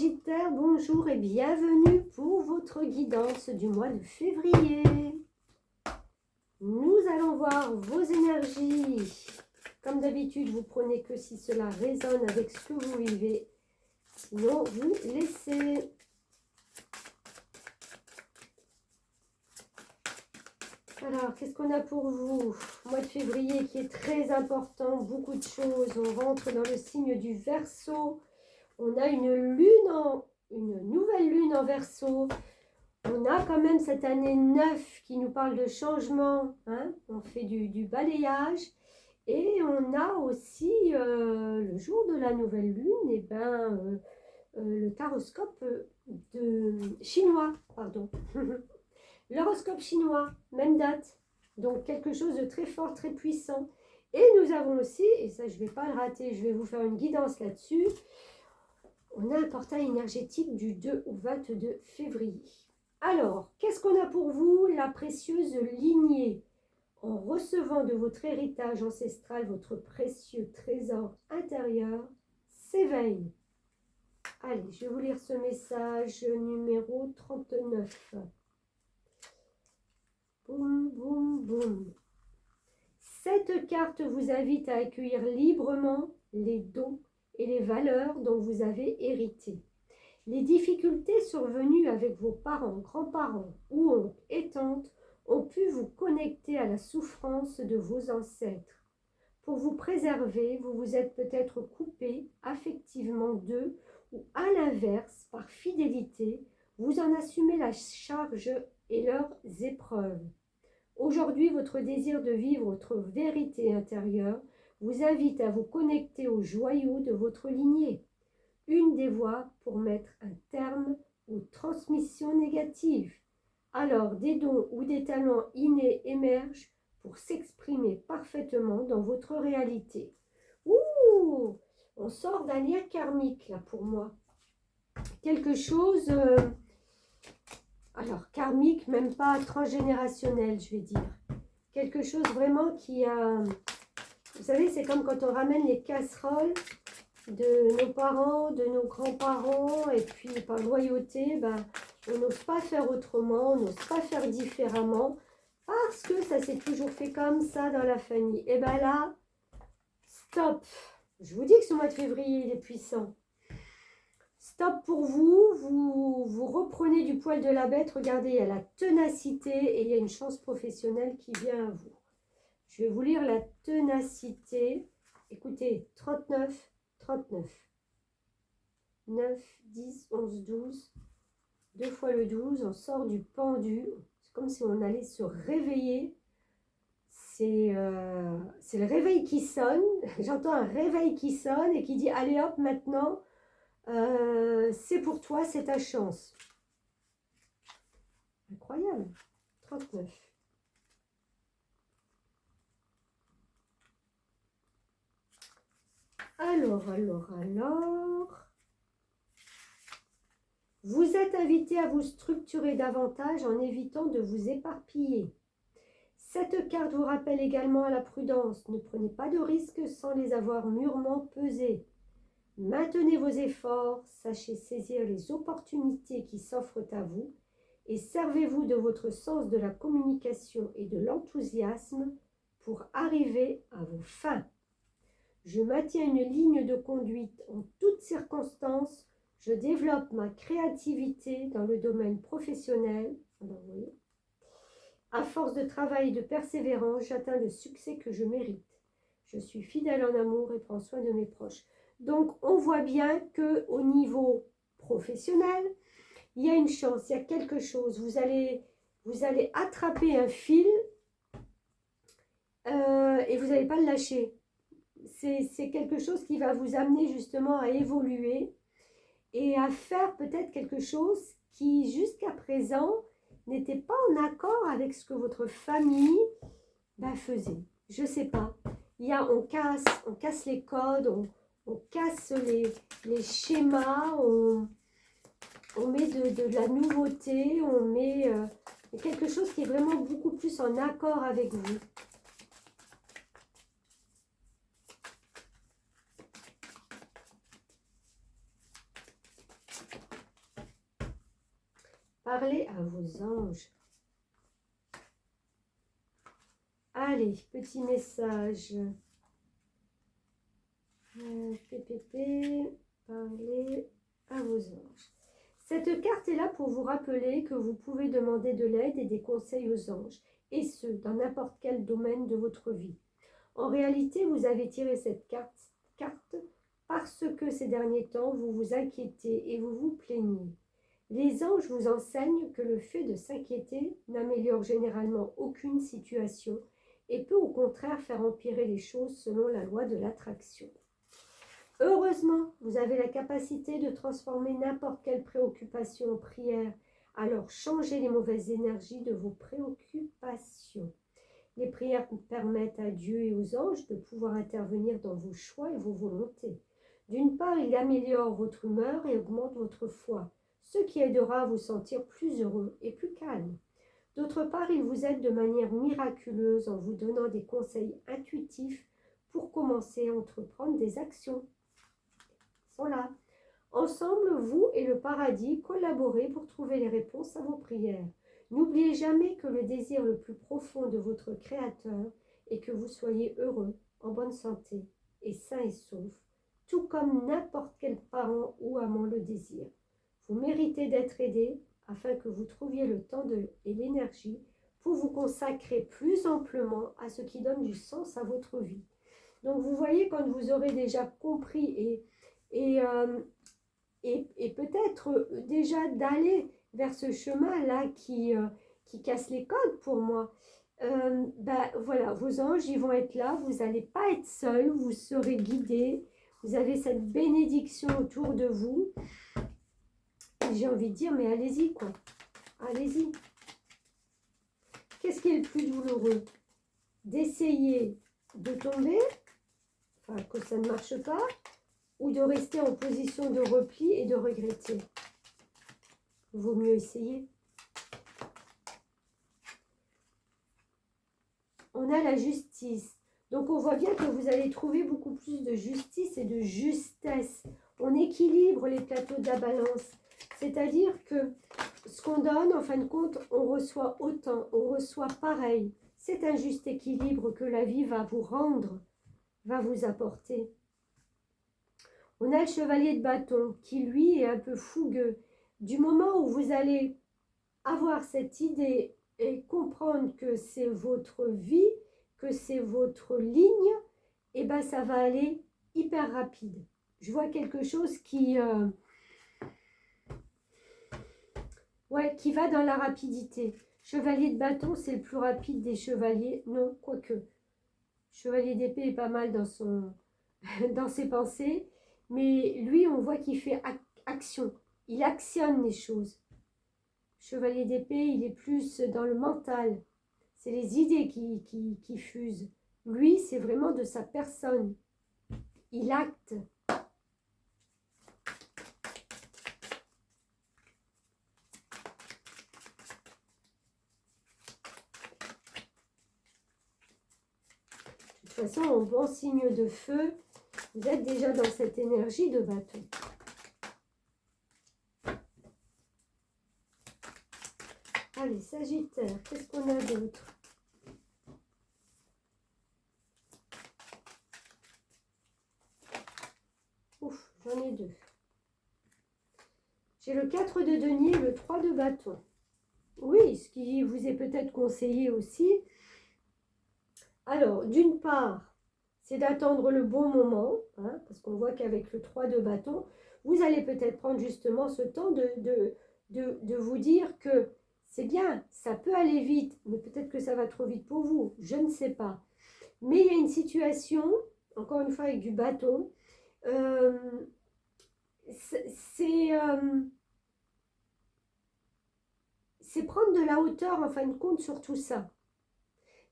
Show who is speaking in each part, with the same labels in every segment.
Speaker 1: Sagittaire, bonjour et bienvenue pour votre guidance du mois de février. Nous allons voir vos énergies. Comme d'habitude, vous prenez que si cela résonne avec ce que vous vivez. Sinon, vous laissez. Alors, qu'est-ce qu'on a pour vous? Mois de février qui est très important, beaucoup de choses. On rentre dans le signe du Verseau. On a une nouvelle lune en Verseau. On a quand même cette année 9 qui nous parle de changement. Hein, on fait du balayage. Et on a aussi le jour de la nouvelle lune, et le taroscope chinois, pardon. L'horoscope chinois, même date. Donc quelque chose de très fort, très puissant. Et nous avons aussi, et ça je ne vais pas le rater, je vais vous faire une guidance là-dessus, on a un portail énergétique du 2 au 22 février. Alors, qu'est-ce qu'on a pour vous? La précieuse lignée. En recevant de votre héritage ancestral votre précieux trésor intérieur s'éveille. Allez, je vais vous lire ce message numéro 39. Boum, boum, boum. Cette carte vous invite à accueillir librement les dons et les valeurs dont vous avez hérité. Les difficultés survenues avec vos parents, grands-parents ou oncles et tantes ont pu vous connecter à la souffrance de vos ancêtres. Pour vous préserver, vous vous êtes peut-être coupé affectivement d'eux ou à l'inverse, par fidélité, vous en assumez la charge et leurs épreuves. Aujourd'hui, votre désir de vivre votre vérité intérieure vous invite à vous connecter aux joyaux de votre lignée. Une des voies pour mettre un terme aux transmissions négatives. Alors, des dons ou des talents innés émergent pour s'exprimer parfaitement dans votre réalité. Ouh, on sort d'un lien karmique là pour moi. Quelque chose, alors karmique, même pas transgénérationnel, je vais dire. Quelque chose vraiment qui a, vous savez, c'est comme quand on ramène les casseroles de nos parents, de nos grands-parents, et puis par loyauté, on n'ose pas faire autrement, on n'ose pas faire différemment, parce que ça s'est toujours fait comme ça dans la famille. Et bien là, stop. Je vous dis que ce mois de février, il est puissant. Stop pour vous, vous reprenez du poil de la bête, regardez, il y a la ténacité et il y a une chance professionnelle qui vient à vous. Je vais vous lire la ténacité. Écoutez, 39, 39. 9, 10, 11, 12. 2 fois le 12, on sort du pendu. C'est comme si on allait se réveiller. C'est le réveil qui sonne. J'entends un réveil qui sonne et qui dit, allez hop, maintenant, c'est pour toi, c'est ta chance. Incroyable. 39. Alors. Vous êtes invité à vous structurer davantage en évitant de vous éparpiller. Cette carte vous rappelle également à la prudence. Ne prenez pas de risques sans les avoir mûrement pesés. Maintenez vos efforts, sachez saisir les opportunités qui s'offrent à vous et servez-vous de votre sens de la communication et de l'enthousiasme pour arriver à vos fins. Je maintiens une ligne de conduite en toutes circonstances. Je développe ma créativité dans le domaine professionnel. À force de travail et de persévérance, j'atteins le succès que je mérite. Je suis fidèle en amour et prends soin de mes proches. Donc, on voit bien qu'au niveau professionnel, il y a une chance, il y a quelque chose. Vous allez attraper un fil et vous n'allez pas le lâcher. C'est quelque chose qui va vous amener justement à évoluer et à faire peut-être quelque chose qui, jusqu'à présent, n'était pas en accord avec ce que votre famille faisait. Je ne sais pas. On casse les codes, on casse les schémas, on met de la nouveauté, on met quelque chose qui est vraiment beaucoup plus en accord avec vous. Parlez à vos anges. Allez, petit message. PPP, parlez à vos anges. Cette carte est là pour vous rappeler que vous pouvez demander de l'aide et des conseils aux anges, et ce, dans n'importe quel domaine de votre vie. En réalité, vous avez tiré cette carte parce que ces derniers temps, vous vous inquiétez et vous vous plaignez. Les anges vous enseignent que le fait de s'inquiéter n'améliore généralement aucune situation et peut au contraire faire empirer les choses selon la loi de l'attraction. Heureusement, vous avez la capacité de transformer n'importe quelle préoccupation en prière. Alors, changez les mauvaises énergies de vos préoccupations. Les prières permettent à Dieu et aux anges de pouvoir intervenir dans vos choix et vos volontés. D'une part, il améliore votre humeur et augmente votre foi, ce qui aidera à vous sentir plus heureux et plus calme. D'autre part, il vous aide de manière miraculeuse en vous donnant des conseils intuitifs pour commencer à entreprendre des actions. Ils sont là. Ensemble, vous et le paradis collaborez pour trouver les réponses à vos prières. N'oubliez jamais que le désir le plus profond de votre Créateur est que vous soyez heureux, en bonne santé et sain et sauf, tout comme n'importe quel parent ou amant le désire. Vous méritez d'être aidé afin que vous trouviez le temps et l'énergie pour vous consacrer plus amplement à ce qui donne du sens à votre vie. Donc vous voyez, quand vous aurez déjà compris et peut-être déjà d'aller vers ce chemin-là qui casse les codes pour moi. Voilà, vos anges, ils vont être là, vous n'allez pas être seul, vous serez guidés, vous avez cette bénédiction autour de vous. J'ai envie de dire, mais allez-y, quoi. Allez-y. Qu'est-ce qui est le plus douloureux? D'essayer de tomber, enfin que ça ne marche pas, ou de rester en position de repli et de regretter? Vaut mieux essayer. On a la justice. Donc on voit bien que vous allez trouver beaucoup plus de justice et de justesse. On équilibre les plateaux de la balance. C'est-à-dire que ce qu'on donne, en fin de compte, on reçoit autant, on reçoit pareil. C'est un juste équilibre que la vie va vous rendre, va vous apporter. On a le chevalier de bâton qui, lui, est un peu fougueux. Du moment où vous allez avoir cette idée et comprendre que c'est votre vie, que c'est votre ligne, et ben ça va aller hyper rapide. Je vois quelque chose qui va dans la rapidité. Chevalier de bâton, c'est le plus rapide des chevaliers. Non, quoique. Chevalier d'épée est pas mal dans dans ses pensées. Mais lui, on voit qu'il fait action. Il actionne les choses. Chevalier d'épée, il est plus dans le mental. C'est les idées qui fusent. Lui, c'est vraiment de sa personne. Il acte. De toute façon, en bon signe de feu, vous êtes déjà dans cette énergie de bâton. Allez, Sagittaire, qu'est-ce qu'on a d'autre? Ouf, j'en ai deux. J'ai le 4 de denier et le 3 de bâton. Oui, ce qui vous est peut-être conseillé aussi. Alors, d'une part, c'est d'attendre le bon moment, hein, parce qu'on voit qu'avec le 3 de bâton, vous allez peut-être prendre justement ce temps de vous dire que c'est bien, ça peut aller vite, mais peut-être que ça va trop vite pour vous, je ne sais pas. Mais il y a une situation, encore une fois avec du bâton, c'est prendre de la hauteur en fin de compte sur tout ça.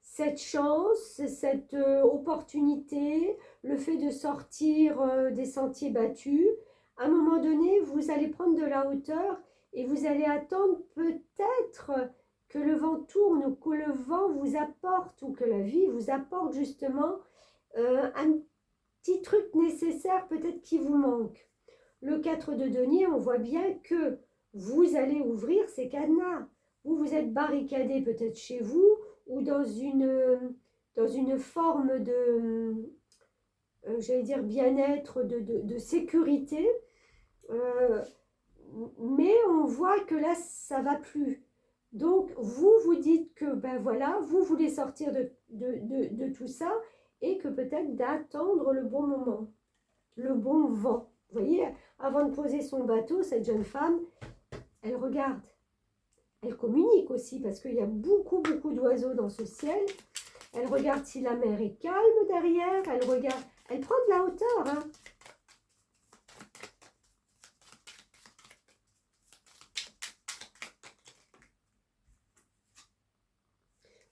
Speaker 1: Cette chance, cette opportunité, le fait de sortir des sentiers battus, à un moment donné, vous allez prendre de la hauteur et vous allez attendre peut-être que le vent tourne ou que le vent vous apporte ou que la vie vous apporte justement un petit truc nécessaire peut-être qui vous manque. Le 4 de denier, on voit bien que vous allez ouvrir ces cadenas. Vous êtes barricadé peut-être chez vous ou dans une forme de, j'allais dire, bien-être, de sécurité. Mais on voit que là, ça va plus. Donc, vous dites que, ben voilà, vous voulez sortir de tout ça et que peut-être d'attendre le bon moment, le bon vent. Vous voyez, avant de poser son bateau, cette jeune femme, elle regarde. Elle communique aussi parce qu'il y a beaucoup d'oiseaux dans ce ciel. Elle regarde si la mer est calme derrière. Elle regarde, elle prend de la hauteur, hein.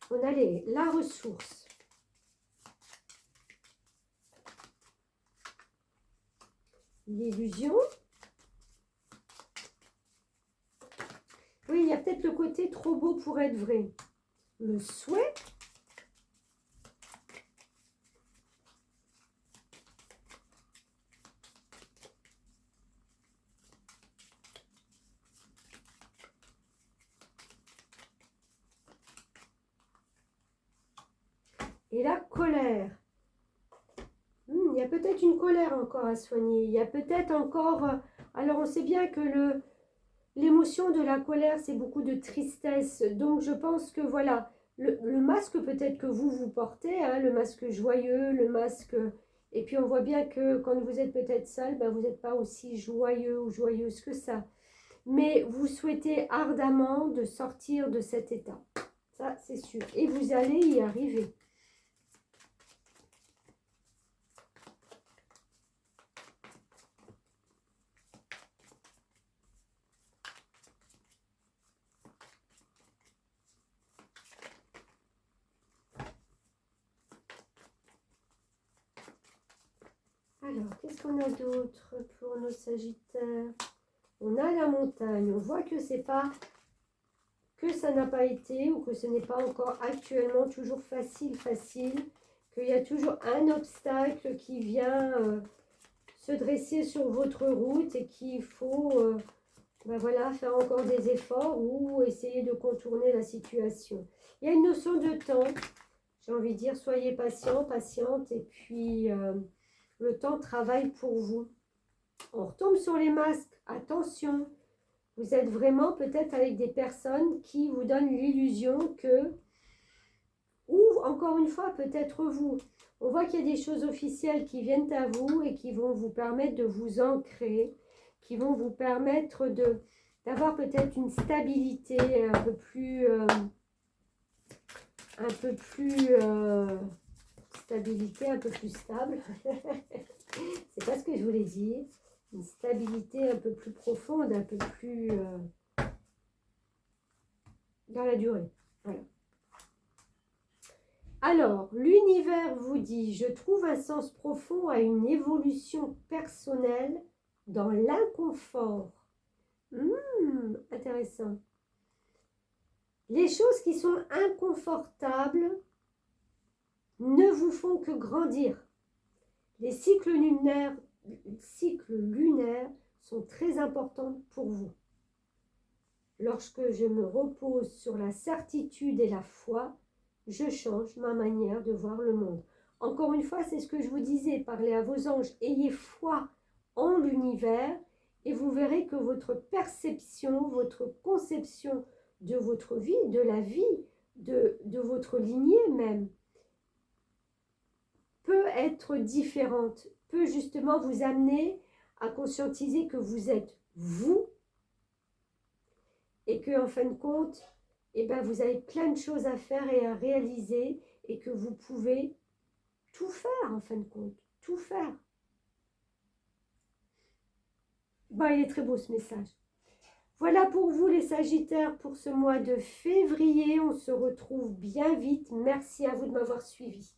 Speaker 1: On a la ressource. L'illusion. Oui, il y a peut-être le côté trop beau pour être vrai. Le souhait. Et la colère. Il y a peut-être une colère encore à soigner. Il y a peut-être encore... alors, on sait bien que l'émotion de la colère, c'est beaucoup de tristesse. Donc, je pense que, voilà, le masque peut-être que vous portez, hein, le masque joyeux, le masque... Et puis, on voit bien que quand vous êtes peut-être seul, ben, vous n'êtes pas aussi joyeux ou joyeuse que ça. Mais vous souhaitez ardemment de sortir de cet état. Ça, c'est sûr. Et vous allez y arriver. Alors, qu'est-ce qu'on a d'autre pour nos Sagittaires? On a la montagne. On voit que c'est pas que ça n'a pas été ou que ce n'est pas encore actuellement toujours facile, qu'il y a toujours un obstacle qui vient se dresser sur votre route et qu'il faut ben voilà, faire encore des efforts ou essayer de contourner la situation. Il y a une notion de temps. J'ai envie de dire, soyez patient, patiente et puis... le temps travaille pour vous. On retombe sur les masques. Attention, vous êtes vraiment peut-être avec des personnes qui vous donnent l'illusion que, ou encore une fois, peut-être vous. On voit qu'il y a des choses officielles qui viennent à vous et qui vont vous permettre de vous ancrer, qui vont vous permettre d'avoir peut-être une stabilité un peu plus stabilité un peu plus stable. C'est pas ce que je voulais dire. Une stabilité un peu plus profonde, un peu plus dans la durée. Voilà. Alors, l'univers vous dit, je trouve un sens profond à une évolution personnelle dans l'inconfort. Intéressant. Les choses qui sont inconfortables ne vous font que grandir. Les cycles lunaires sont très importants pour vous. Lorsque je me repose sur la certitude et la foi, je change ma manière de voir le monde. Encore une fois, c'est ce que je vous disais, parlez à vos anges, ayez foi en l'univers et vous verrez que votre perception, votre conception de votre vie, de la vie, de votre lignée même, peut être différente, peut justement vous amener à conscientiser que vous êtes vous et que en fin de compte, eh ben, vous avez plein de choses à faire et à réaliser et que vous pouvez tout faire en fin de compte, tout faire. Bon, il est très beau ce message. Voilà pour vous les Sagittaires pour ce mois de février. On se retrouve bien vite. Merci à vous de m'avoir suivi.